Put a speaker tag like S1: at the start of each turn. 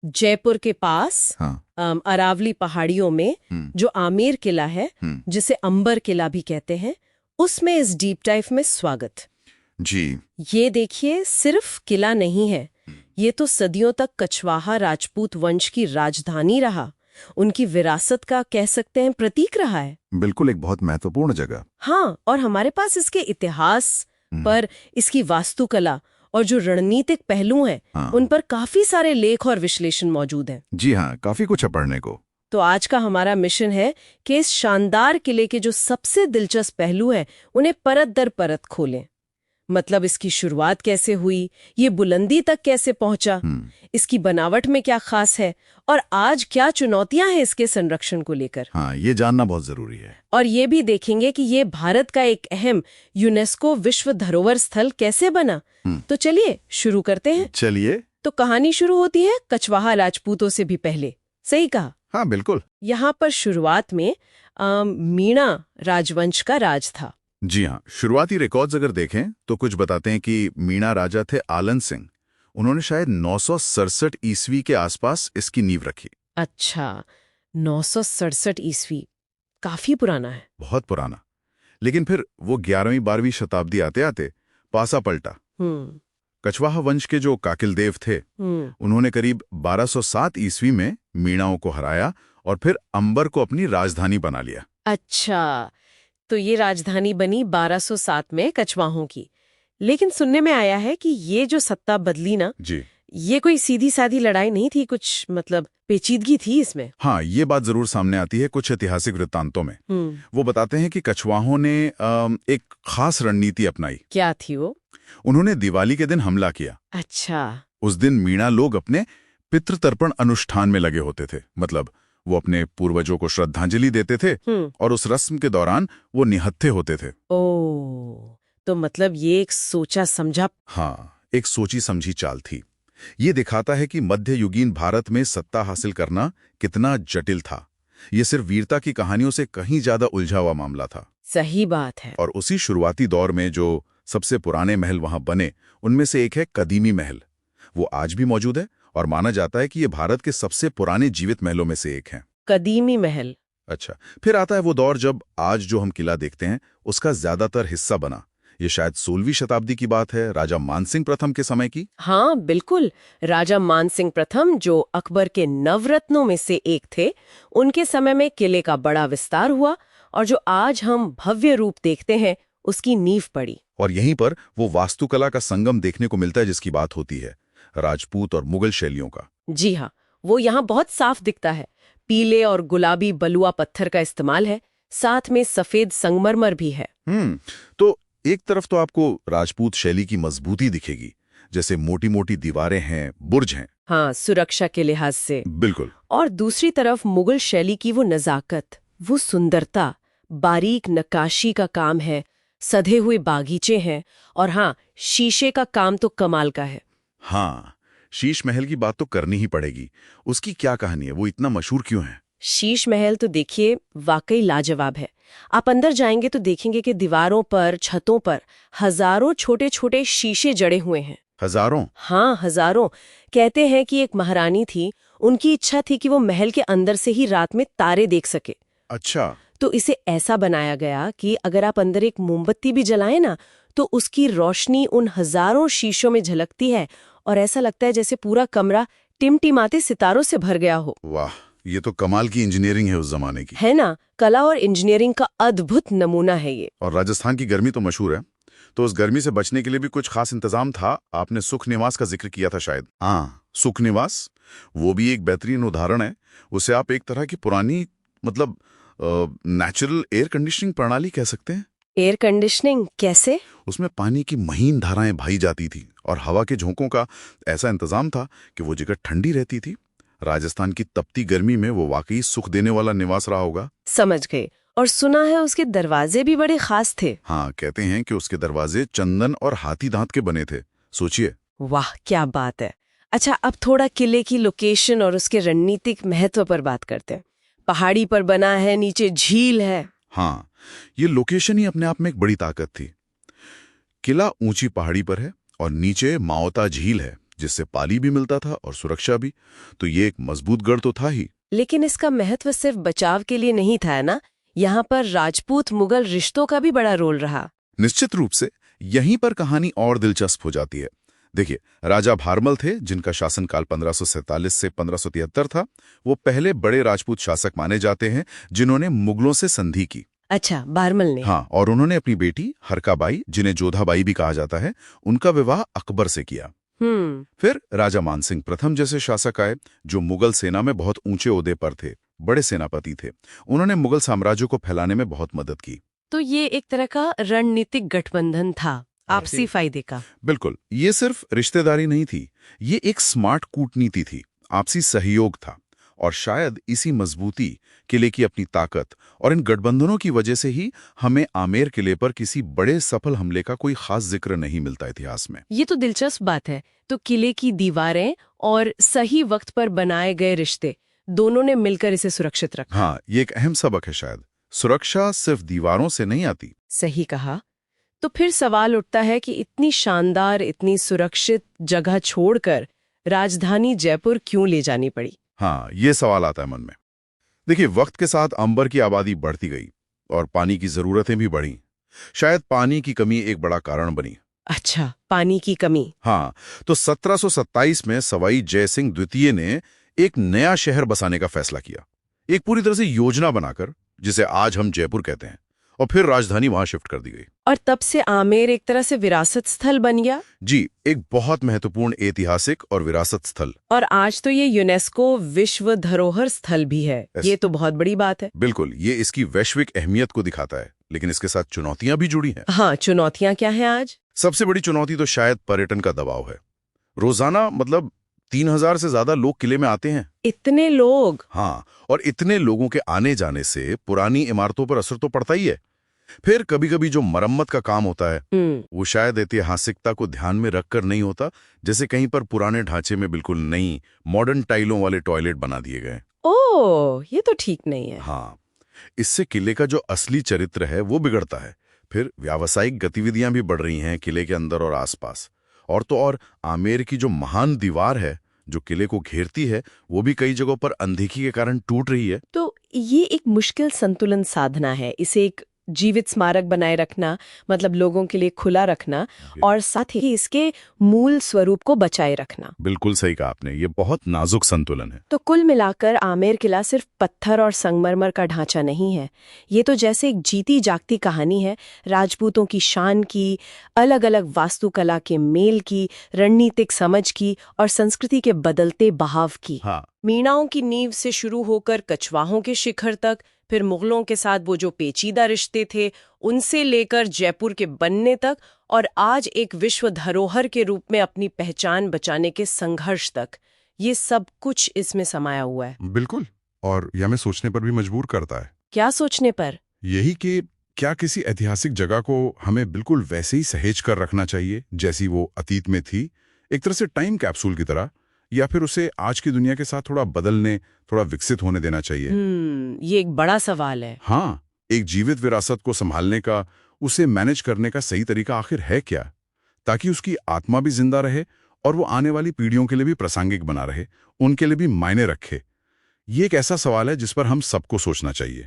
S1: जयपुर के पास
S2: हाँ।
S1: अरावली पहाड़ियों में जो आमेर किला है, जिसे अंबर किला भी कहते हैं, उसमें इस डीप डाइव में स्वागत।
S2: जी।
S1: ये देखिए, सिर्फ किला नहीं है, ये तो सदियों तक कछवाहा राजपूत वंश की राजधानी रहा, उनकी विरासत का कह सकते हैं प्रतीक रहा है।
S2: बिल्कुल, एक बहुत महत्वपूर्ण जगह।
S1: हाँ, और हमारे पास इसके इतिहास पर, इसकी वास्तुकला और जो रणनीतिक पहलू हैं,
S2: हाँ।
S1: उन पर काफी सारे लेख और विश्लेषण मौजूद हैं।
S2: जी हाँ, काफी कुछ है पढ़ने को।
S1: तो आज का हमारा मिशन है कि इस शानदार किले के जो सबसे दिलचस्प पहलू हैं, उन्हें परत दर परत खोलें। मतलब इसकी शुरुआत कैसे हुई, ये बुलंदी तक कैसे पहुंचा, इसकी बनावट में क्या खास है, और आज क्या चुनौतियां हैं इसके संरक्षण को लेकर।
S2: हाँ, ये जानना बहुत जरूरी है।
S1: और ये भी देखेंगे कि ये भारत का एक अहम यूनेस्को विश्व धरोहर स्थल कैसे बना। तो चलिए शुरू करते हैं।
S2: चलिए।
S1: तो कहानी शुरू होती है कछवाहा राजपूतों से भी पहले। सही कहा।
S2: हाँ बिल्कुल।
S1: यहाँ पर शुरुआत में मीणा राजवंश का राज था।
S2: जी हाँ, शुरुआती रिकॉर्ड्स अगर देखें तो कुछ बताते हैं कि मीणा राजा थे आलन सिंह। उन्होंने शायद 967 ईस्वी के आसपास इसकी नींव रखी।
S1: अच्छा, 967 ईस्वी, काफी पुराना है।
S2: बहुत पुराना। लेकिन फिर वो 11वीं 12वीं शताब्दी आते आते पासा पलटा। कछवाहा वंश के जो काकिल देव थे, उन्होंने करीब 1207 ईस्वी में मीणाओं को हराया और फिर अंबर को अपनी राजधानी बना लिया।
S1: अच्छा, तो ये राजधानी बनी 1207 में कछवाहों की। लेकिन सुनने में आया है कि ये जो सत्ता बदली ना
S2: जी,
S1: ये कोई सीधी साधी लड़ाई नहीं थी, कुछ मतलब पेचीदगी थी इसमें।
S2: हाँ, ये बात जरूर सामने आती है कुछ ऐतिहासिक वृत्तांतों में। वो बताते हैं कि कछवाहों ने एक खास रणनीति अपनाई।
S1: क्या थी वो?
S2: उन्होंने दिवाली के दिन हमला किया।
S1: अच्छा।
S2: उस दिन मीणा लोग अपने पितृतर्पण अनुष्ठान में लगे होते थे। मतलब वो अपने पूर्वजों को श्रद्धांजलि देते थे और उस रस्म के दौरान वो निहत्थे होते थे।
S1: ओह, तो मतलब ये एक सोचा समझा।
S2: हाँ, एक सोची समझी चाल थी। ये दिखाता है कि मध्ययुगीन भारत में सत्ता हासिल करना कितना जटिल था। ये सिर्फ वीरता की कहानियों से कहीं ज्यादा उलझा हुआ मामला था।
S1: सही बात है।
S2: और उसी शुरुआती दौर में जो सबसे पुराने महल वहां बने, उनमें से एक है कदीमी महल। वो आज भी मौजूद है और माना जाता है कि ये भारत के सबसे पुराने जीवित महलों में से एक है।
S1: कदीमी महल।
S2: अच्छा, फिर आता है वो दौर जब आज जो हम किला देखते हैं उसका ज्यादातर हिस्सा बना। ये शायद 16वीं शताब्दी की बात है, राजा मानसिंह प्रथम के समय की।
S1: हाँ बिल्कुल, राजा मानसिंह प्रथम जो अकबर के नवरत्नों में से एक थे, उनके समय में किले का बड़ा विस्तार हुआ और जो आज हम भव्य रूप देखते हैं उसकी नींव पड़ी।
S2: और यहीं पर वो वास्तुकला का संगम देखने को मिलता है जिसकी बात होती है, राजपूत और मुगल शैलियों का।
S1: जी हाँ, वो यहाँ बहुत साफ दिखता है। पीले और गुलाबी बलुआ पत्थर का इस्तेमाल है, साथ में सफेद संगमरमर भी है।
S2: तो एक तरफ तो आपको राजपूत शैली की मजबूती दिखेगी, जैसे मोटी मोटी दीवारें हैं, बुर्ज हैं।
S1: हाँ, सुरक्षा के लिहाज से।
S2: बिल्कुल।
S1: और दूसरी तरफ मुगल शैली की वो नजाकत, वो सुंदरता, बारीक नक्काशी का काम है, सधे हुए बागीचे हैं, और हाँ, शीशे का काम तो कमाल का है।
S2: हाँ, शीश महल की बात तो करनी ही पड़ेगी। उसकी क्या कहानी है, वो इतना मशहूर क्यों है?
S1: शीश महल तो देखिए वाकई लाजवाब है। आप अंदर जाएंगे तो देखेंगे कि दीवारों पर, छतों पर हजारों छोटे छोटे शीशे जड़े हुए हैं।
S2: हजारों?
S1: हाँ, हजारों। कहते हैं कि एक महारानी थी, उनकी इच्छा थी कि वो महल के अंदर से ही रात में तारे देख सके।
S2: अच्छा।
S1: तो इसे ऐसा बनाया गया कि अगर आप अंदर एक मोमबत्ती भी जलाएं ना, तो उसकी रोशनी उन हजारों शीशों में झलकती है और ऐसा लगता है जैसे पूरा कमरा टिमटिमाते सितारों से भर गया हो।
S2: वाह, ये तो कमाल की इंजीनियरिंग है उस जमाने की।
S1: है ना? कला और इंजीनियरिंग का अद्भुत नमूना है ये।
S2: और राजस्थान की गर्मी तो मशहूर है, तो उस गर्मी से बचने के लिए भी कुछ खास इंतजाम था। आपने सुख निवास का जिक्र किया था शायद। हाँ, सुख निवास, वो भी एक बेहतरीन उदाहरण है। उसे आप एक तरह की पुरानी, मतलब नेचुरल एयर कंडीशनिंग प्रणाली कह सकते हैं।
S1: एयर कंडीशनिंग कैसे?
S2: उसमें पानी की महीन धाराएं बही जाती थी और हवा के झोंकों का ऐसा इंतजाम था कि वो जगह ठंडी रहती थी। राजस्थान की तपती गर्मी में वो वाकई सुख देने वाला निवास रहा होगा।
S1: समझ गए। और सुना है उसके दरवाजे भी बड़े खास थे।
S2: हाँ, कहते हैं कि उसके दरवाजे चंदन और हाथी दांत के बने थे। सोचिए।
S1: वाह, क्या बात है। अच्छा, अब थोड़ा किले की लोकेशन और उसके रणनीतिक महत्व पर बात करते हैं। पहाड़ी पर बना है, नीचे झील है।
S2: हाँ, ये लोकेशन ही अपने आप में एक बड़ी ताकत थी। किला ऊंची पहाड़ी पर है और नीचे माओता झील है, जिससे पानी भी मिलता था और सुरक्षा भी। तो ये एक मजबूत गढ़ तो था ही।
S1: लेकिन इसका महत्व सिर्फ बचाव के लिए नहीं था ना, यहाँ पर राजपूत मुगल रिश्तों का भी बड़ा रोल रहा।
S2: निश्चित रूप से यहीं पर कहानी और दिलचस्प हो जाती है। देखिए, राजा भारमल थे, जिनका शासनकाल 1547 से 1573 था। वो पहले बड़े राजपूत शासक माने जाते हैं जिन्होंने मुगलों से संधि की।
S1: अच्छा, बारमल ने।
S2: हाँ, और उन्होंने अपनी बेटी हरकाबाई, जिन्हें जोधाबाई भी कहा जाता है, उनका विवाह अकबर से किया। फिर राजा मानसिंह प्रथम जैसे शासक आए, जो मुगल सेना में बहुत ऊंचे ओहदे पर थे, बड़े सेनापति थे। उन्होंने मुगल साम्राज्य को फैलाने में बहुत मदद की।
S1: तो ये एक तरह का रणनीतिक गठबंधन था, आपसी फायदे का।
S2: बिल्कुल, ये सिर्फ रिश्तेदारी नहीं थी, ये एक स्मार्ट कूटनीति थी, आपसी सहयोग था। और शायद इसी मजबूती, किले की अपनी ताकत और इन गठबंधनों की वजह से ही हमें आमेर किले पर किसी बड़े सफल हमले का कोई खास जिक्र नहीं मिलता इतिहास में।
S1: ये तो दिलचस्प बात है। तो किले की दीवारें और सही वक्त पर बनाए गए रिश्ते, दोनों ने मिलकर इसे सुरक्षित रखा।
S2: हाँ, ये एक अहम सबक है शायद। सुरक्षा सिर्फ दीवारों से नहीं आती।
S1: सही कहा। तो फिर सवाल उठता है कि इतनी शानदार, इतनी सुरक्षित जगह छोड़कर राजधानी जयपुर क्यों ले जानी पड़ी?
S2: हाँ, ये सवाल आता है मन में। देखिए, वक्त के साथ अंबर की आबादी बढ़ती गई और पानी की जरूरतें भी बढ़ीं। शायद पानी की कमी एक बड़ा कारण बनी।
S1: अच्छा, पानी की कमी।
S2: हाँ, तो 1727 में सवाई जयसिंह द्वितीय ने एक नया शहर बसाने का फैसला किया, एक पूरी तरह से योजना बनाकर, जिसे आज हम जयपुर कहते हैं, और फिर राजधानी वहां शिफ्ट कर दी गई।
S1: और तब से आमेर एक तरह से विरासत स्थल बन गया।
S2: जी, एक बहुत महत्वपूर्ण ऐतिहासिक और विरासत स्थल।
S1: और आज तो ये यूनेस्को विश्व धरोहर स्थल भी है। ये तो बहुत बड़ी बात है।
S2: बिल्कुल, ये इसकी वैश्विक अहमियत को दिखाता है, लेकिन इसके साथ चुनौतियां भी जुड़ी हैं।
S1: हाँ, चुनौतियां क्या हैं आज?
S2: सबसे बड़ी चुनौती तो शायद पर्यटन का दबाव है। रोजाना 3000 से ज्यादा लोग किले में आते हैं।
S1: इतने लोग?
S2: हाँ, और इतने लोगों के आने जाने से पुरानी इमारतों पर असर तो पड़ता ही है। फिर कभी कभी जो मरम्मत का काम होता है, वो शायद ऐतिहासिकता को ध्यान में रखकर नहीं होता। जैसे कहीं पर पुराने ढांचे में बिल्कुल नई मॉडर्न टाइलों वाले टॉयलेट बना दिए गए।
S1: ओह, ये तो ठीक नहीं है।
S2: हाँ, इससे किले का जो असली चरित्र है वो बिगड़ता है। फिर व्यावसायिक गतिविधियां भी बढ़ रही हैं किले के अंदर और आसपास। और तो और आमेर की जो महान दीवार है जो किले को घेरती है, वो भी कई जगहों पर अनदेखी के कारण टूट रही है।
S1: तो ये एक मुश्किल संतुलन साधना है। इसे एक जीवित स्मारक बनाए रखना, मतलब लोगों के लिए खुला रखना, और साथ ही इसके मूल स्वरूप को बचाए रखना।
S2: बिल्कुल सही कहा आपने, ये बहुत नाजुक संतुलन है।
S1: तो कुल मिलाकर आमेर किला सिर्फ पत्थर और संगमरमर का ढांचा नहीं है। ये तो जैसे एक जीती जागती कहानी है, राजपूतों की शान की, अलग अलग वास्तुकला के मेल की, रणनीतिक समझ की और संस्कृति के बदलते बहाव की।
S2: हाँ,
S1: मीणाओं की नींव से शुरू होकर कछवाहों के शिखर तक, फिर मुगलों के साथ वो जो पेचीदा रिश्ते थे, उनसे लेकर जयपुर के बनने तक, और आज एक विश्व धरोहर के रूप में अपनी पहचान बचाने के संघर्ष तक, ये सब कुछ इसमें समाया हुआ है।
S3: बिल्कुल, और यह हमें सोचने पर भी मजबूर करता है।
S1: क्या सोचने पर?
S3: यही कि क्या किसी ऐतिहासिक जगह को हमें बिल्कुल वैसे ही सहेज कर रखना चाहिए जैसी वो अतीत में थी, एक तरह से टाइम कैप्सूल की तरह, या फिर उसे आज की दुनिया के साथ थोड़ा बदलने, थोड़ा विकसित होने देना चाहिए?
S1: ये एक बड़ा सवाल है।
S3: हाँ, एक जीवित विरासत को संभालने का, उसे मैनेज करने का सही तरीका आखिर है क्या, ताकि उसकी आत्मा भी जिंदा रहे और वो आने वाली पीढ़ियों के लिए भी प्रासंगिक बना रहे, उनके लिए भी मायने रखे। ये एक ऐसा सवाल है जिस पर हम सबको सोचना चाहिए।